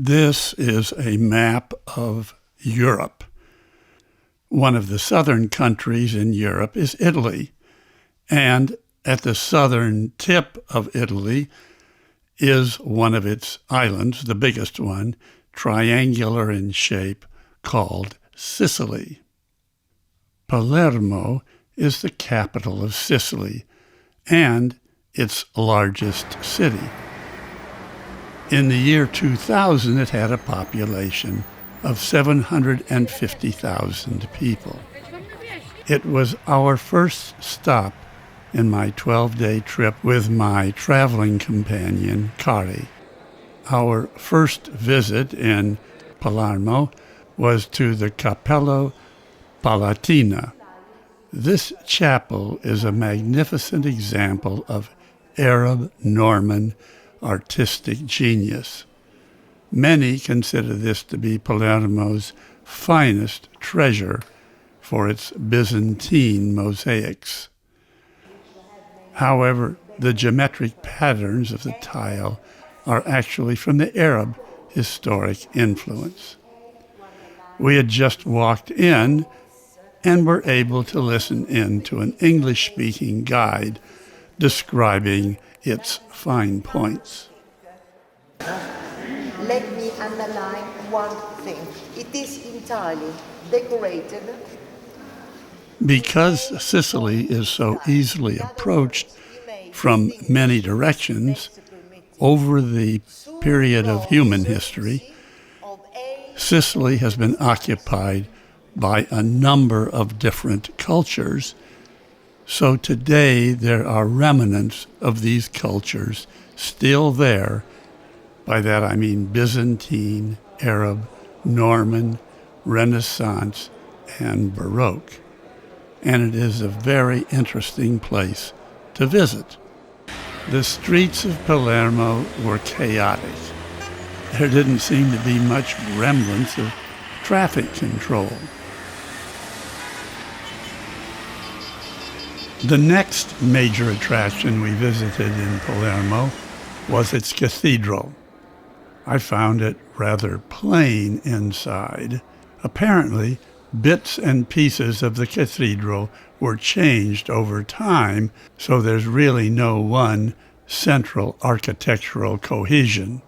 This is a map of Europe. One of the southern countries in Europe is Italy, and at the southern tip of Italy is one of its islands, the biggest one, triangular in shape, called Sicily. Palermo is the capital of Sicily and its largest city. In the year 2000, it had a population of 750,000 people. It was our first stop in my 12-day trip with my traveling companion, Kari. Our first visit in Palermo was to the Cappella Palatina. This chapel is a magnificent example of Arab Norman artistic genius. Many consider this to be Palermo's finest treasure for its Byzantine mosaics. However, the geometric patterns of the tile are actually from the Arab historic influence. We had just walked in and were able to listen in to an English-speaking guide describing its fine points. Let me underline one thing. It is entirely decorated. Because Sicily is so easily approached from many directions, over the period of human history, Sicily has been occupied by a number of different cultures. So today there are remnants of these cultures still there. By that I mean Byzantine, Arab, Norman, Renaissance, and Baroque. And it is a very interesting place to visit. The streets of Palermo were chaotic. There didn't seem to be much remnants of traffic control. The next major attraction we visited in Palermo was its cathedral. I found it rather plain inside. Apparently, bits and pieces of the cathedral were changed over time, so there's really no one central architectural cohesion.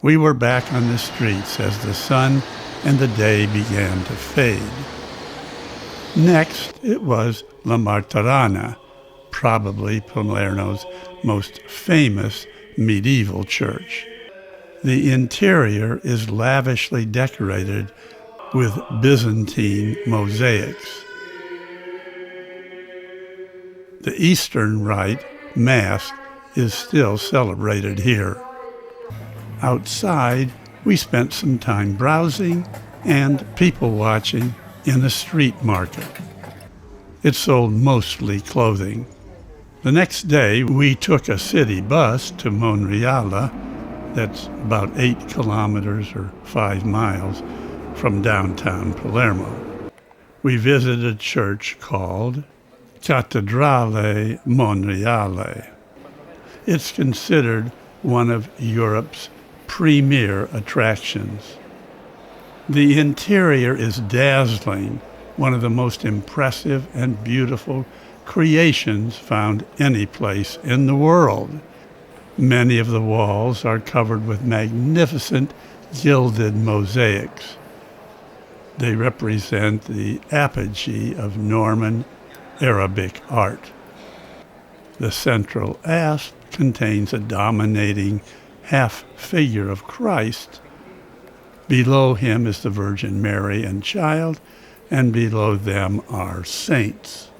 We were back on the streets as the sun and the day began to fade. Next, it was La Martirana, probably Palermo's most famous medieval church. The interior is lavishly decorated with Byzantine mosaics. The Eastern Rite, Mass, is still celebrated here. Outside, we spent some time browsing and people watching in a street market. It sold mostly clothing. The next day, we took a city bus to Monreale, that's about 8 kilometers or 5 miles from downtown Palermo. We visited a church called Cattedrale Monreale. It's considered one of Europe's premier attractions. The interior is dazzling, one of the most impressive and beautiful creations found any place in the world. Many of the walls are covered with magnificent gilded mosaics. They represent the apogee of Norman Arabic art. The central apse contains a dominating half-figure of Christ. Below him is the Virgin Mary and Child, and below them are saints.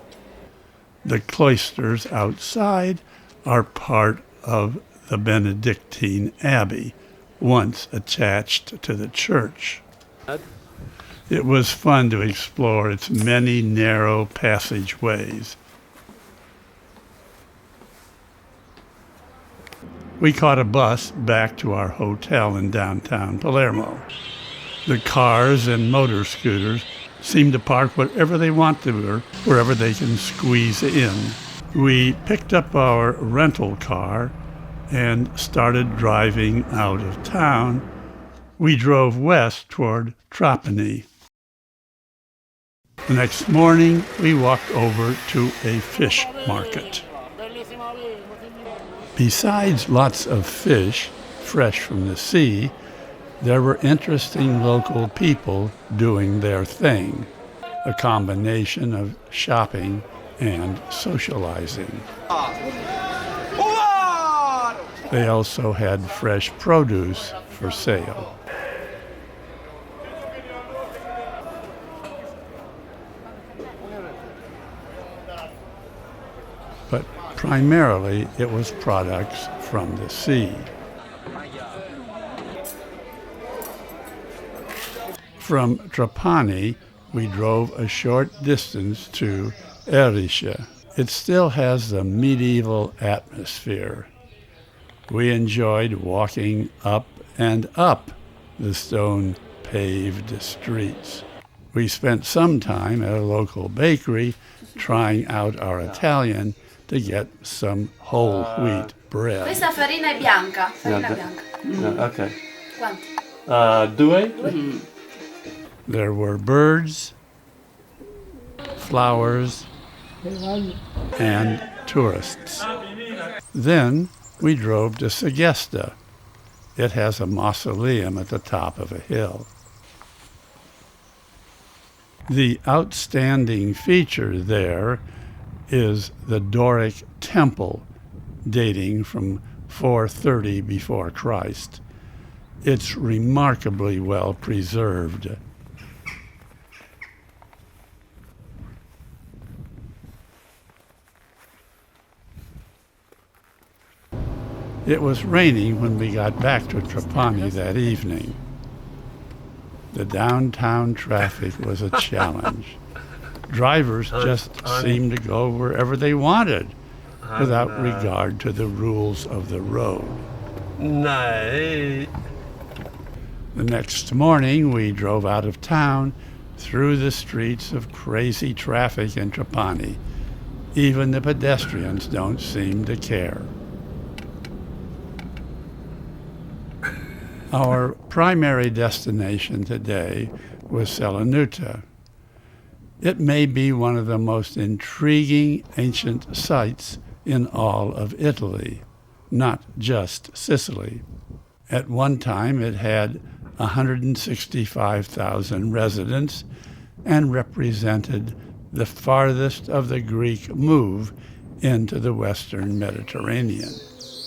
The cloisters outside are part of the Benedictine Abbey, once attached to the church. It was fun to explore its many narrow passageways. We caught a bus back to our hotel in downtown Palermo. The cars and motor scooters seem to park wherever they want to or wherever they can squeeze in. We picked up our rental car and started driving out of town we drove west toward Trapani. The next morning, we walked over to a fish market. Besides lots of fish, fresh from the sea, there were interesting local people doing their thing, a combination of shopping and socializing. They also had fresh produce for sale. But primarily it was products from the sea. From Trapani, we drove a short distance to Erice. It still has the medieval atmosphere. We enjoyed walking up and up the stone-paved streets. We spent some time at a local bakery trying out our Italian to get some whole wheat bread. Questa farina è bianca. Farina bianca. Ok. Quanti? Due? There were birds, flowers, and tourists. Then we drove to Segesta. It has a mausoleum at the top of a hill. The outstanding feature there is the Doric temple dating from 430 before Christ. It's remarkably well preserved. It was raining when we got back to Trapani that evening. The downtown traffic was a challenge. Drivers just seemed to go wherever they wanted without regard to the rules of the road. Nej. The next morning, we drove out of town through the streets of crazy traffic in Trapani. Even the pedestrians don't seem to care. Our primary destination today was Selanuta. It may be one of the most intriguing ancient sites in all of Italy, not just Sicily. At one time, it had 165,000 residents and represented the farthest of the Greek move into the Western Mediterranean.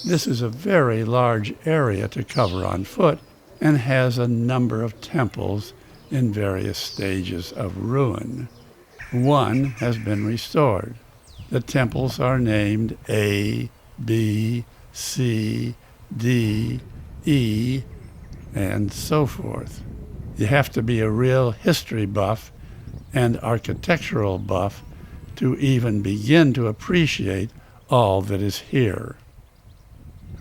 This is a very large area to cover on foot and has a number of temples in various stages of ruin. One has been restored. The temples are named A, B, C, D, E, and so forth. You have to be a real history buff and architectural buff to even begin to appreciate all that is here.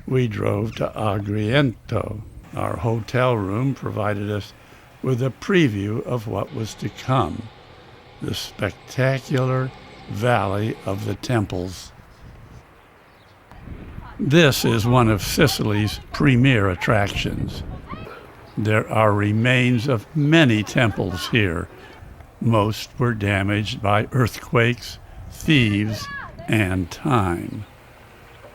We drove to Agrigento. Our hotel room provided us with a preview of what was to come, the spectacular Valley of the Temples. This is one of Sicily's premier attractions. There are remains of many temples here. Most were damaged by earthquakes, thieves, and time.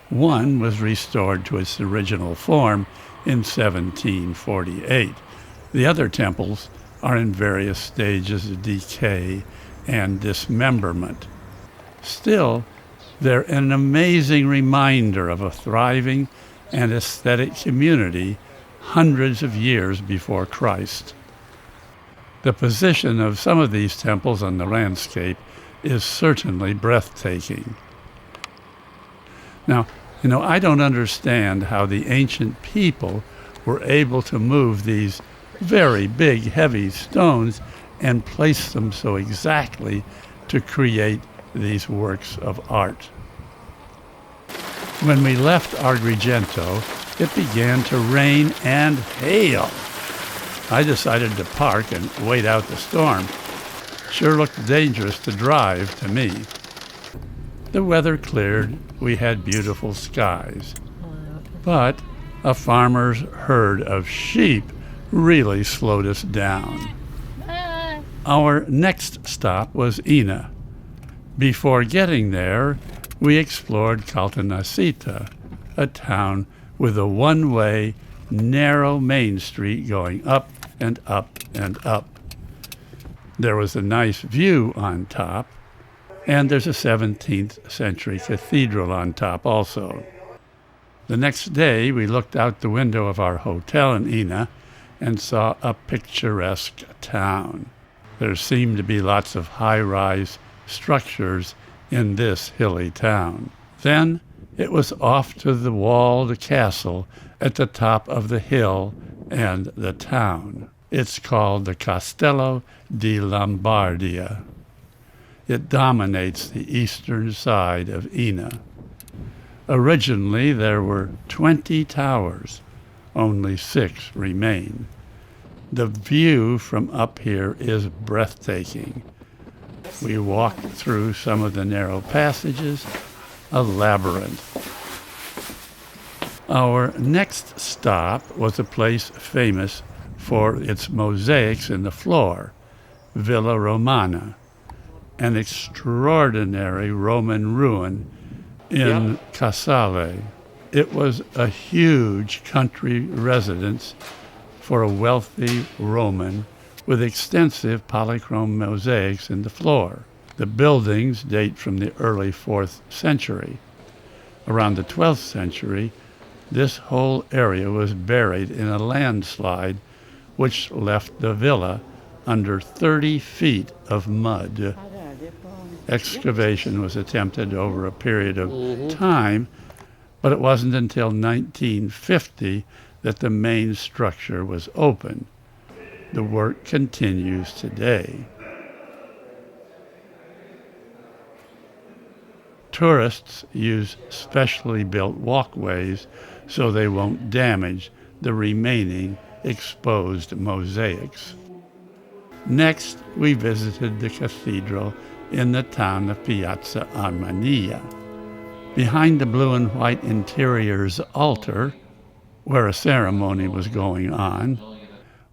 One was restored to its original form in 1748. The other temples are in various stages of decay and dismemberment. Still, they're an amazing reminder of a thriving and aesthetic community hundreds of years before Christ. The position of some of these temples on the landscape is certainly breathtaking. Now, I don't understand how the ancient people were able to move these very big, heavy stones and place them so exactly to create these works of art. When we left Agrigento, it began to rain and hail. I decided to park and wait out the storm. Sure looked dangerous to drive to me. The weather cleared, we had beautiful skies. But a farmer's herd of sheep really slowed us down. Our next stop was Ina. Before getting there, we explored Caltanissetta, a town with a one-way, narrow main street going up and up and up. There was a nice view on top, and there's a 17th century cathedral on top also. The next day, we looked out the window of our hotel in Ina and saw a picturesque town. There seemed to be lots of high-rise structures in this hilly town. Then it was off to the walled castle at the top of the hill and the town. It's called the Castello di Lombardia. It dominates the eastern side of Ina. Originally, there were 20 towers. Only 6 remain. The view from up here is breathtaking. We walked through some of the narrow passages, a labyrinth. Our next stop was a place famous for its mosaics in the floor, Villa Romana, an extraordinary Roman ruin in Casale. It was a huge country residence for a wealthy Roman with extensive polychrome mosaics in the floor. The buildings date from the early 4th century. Around the 12th century, this whole area was buried in a landslide which left the villa under 30 feet of mud. Excavation was attempted over a period of time, but it wasn't until 1950 that the main structure was open. The work continues today. Tourists use specially built walkways so they won't damage the remaining exposed mosaics. Next, we visited the cathedral in the town of Piazza Armenia. Behind the blue and white interior's altar, where a ceremony was going on,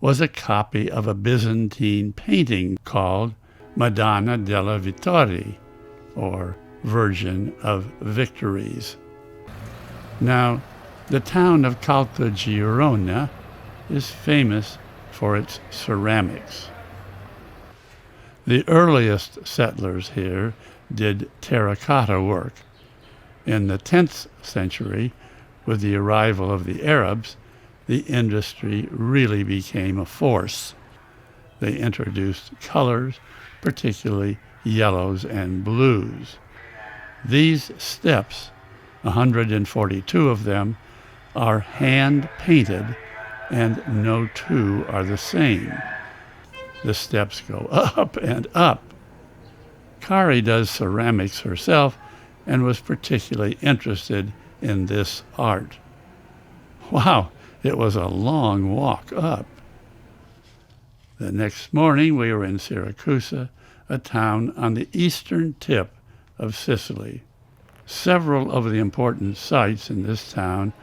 was a copy of a Byzantine painting called Madonna delle Vittorie, or Virgin of Victories. Now, the town of Caltagirone is famous for its ceramics. The earliest settlers here did terracotta work. In the 10th century, with the arrival of the Arabs, the industry really became a force. They introduced colors, particularly yellows and blues. These steps, 142 of them, are hand-painted, and no two are the same. The steps go up and up. Kari does ceramics herself and was particularly interested in this art. Wow, it was a long walk up. The next morning we were in Siracusa, a town on the eastern tip of Sicily. Several of the important sites in this town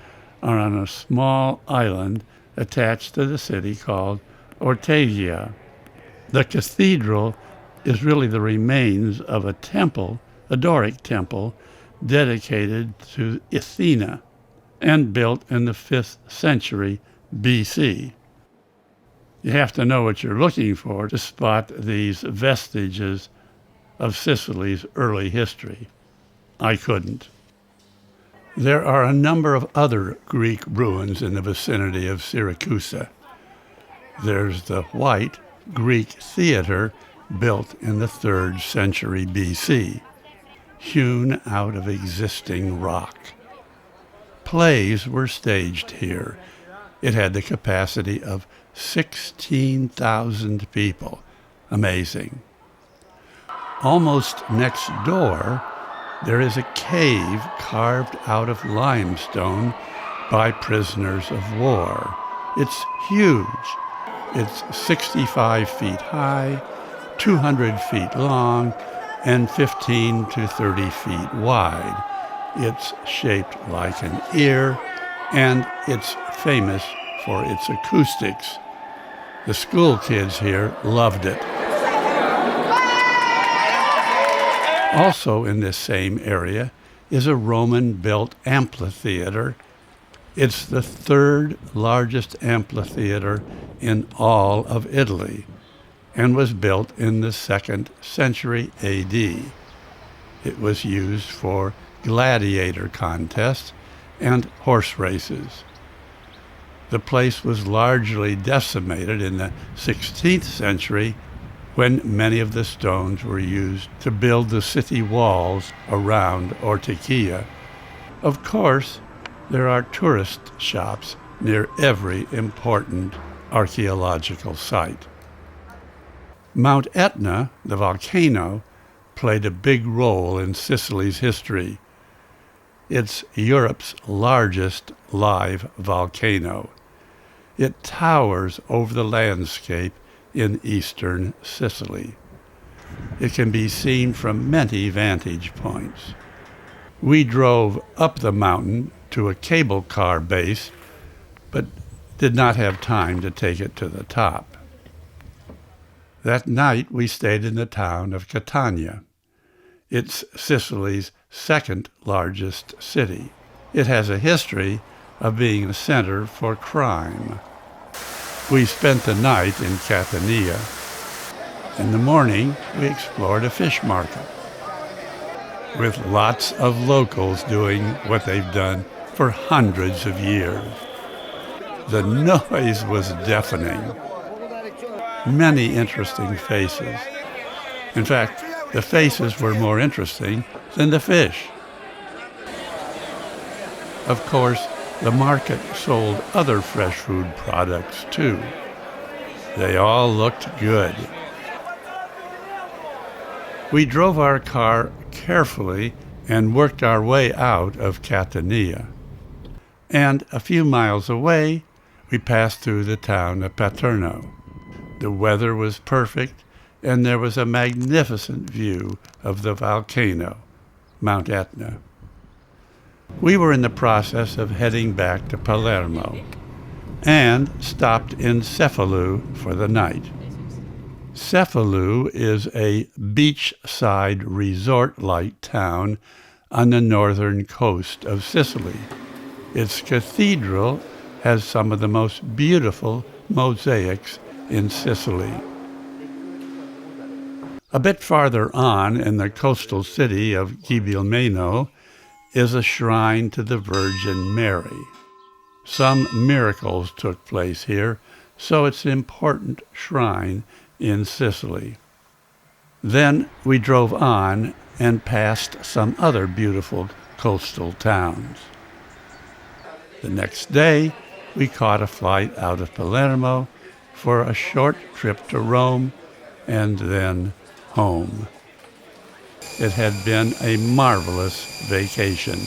are on a small island attached to the city called Ortegia. The cathedral is really the remains of a temple, a Doric temple, dedicated to Athena and built in the 5th century BC. You have to know what you're looking for to spot these vestiges of Sicily's early history. I couldn't. There are a number of other Greek ruins in the vicinity of Siracusa. There's the white Greek theater built in the 3rd century BC, hewn out of existing rock. Plays were staged here. It had the capacity of 16,000 people. Amazing. Almost next door, there is a cave carved out of limestone by prisoners of war. It's huge. It's 65 feet high, 200 feet long, and 15 to 30 feet wide. It's shaped like an ear, and it's famous for its acoustics. The school kids here loved it. Also in this same area is a Roman-built amphitheater. It's the third largest amphitheater in all of Italy and was built in the 2nd century A.D. It was used for gladiator contests and horse races. The place was largely decimated in the 16th century when many of the stones were used to build the city walls around Ortigia. Of course, there are tourist shops near every important archaeological site. Mount Etna, the volcano, played a big role in Sicily's history. It's Europe's largest live volcano. It towers over the landscape in eastern Sicily. It can be seen from many vantage points. We drove up the mountain to a cable car base, but did not have time to take it to the top. That night we stayed in the town of Catania. It's Sicily's 2nd largest city. It has a history of being a center for crime. We spent the night in Catania. In the morning, we explored a fish market with lots of locals doing what they've done for hundreds of years. The noise was deafening. Many interesting faces. In fact, the faces were more interesting than the fish. Of course, the market sold other fresh food products too. They all looked good. We drove our car carefully and worked our way out of Catania. And a few miles away, we passed through the town of Palermo. The weather was perfect, and there was a magnificent view of the volcano, Mount Etna. We were in the process of heading back to Palermo and stopped in Cefalu for the night. Cefalu is a beachside resort-like town on the northern coast of Sicily. Its cathedral has some of the most beautiful mosaics in Sicily. A bit farther on in the coastal city of Gibilmeno is a shrine to the Virgin Mary. Some miracles took place here, so it's an important shrine in Sicily. Then we drove on and passed some other beautiful coastal towns. The next day, we caught a flight out of Palermo for a short trip to Rome and then home. It had been a marvelous vacation.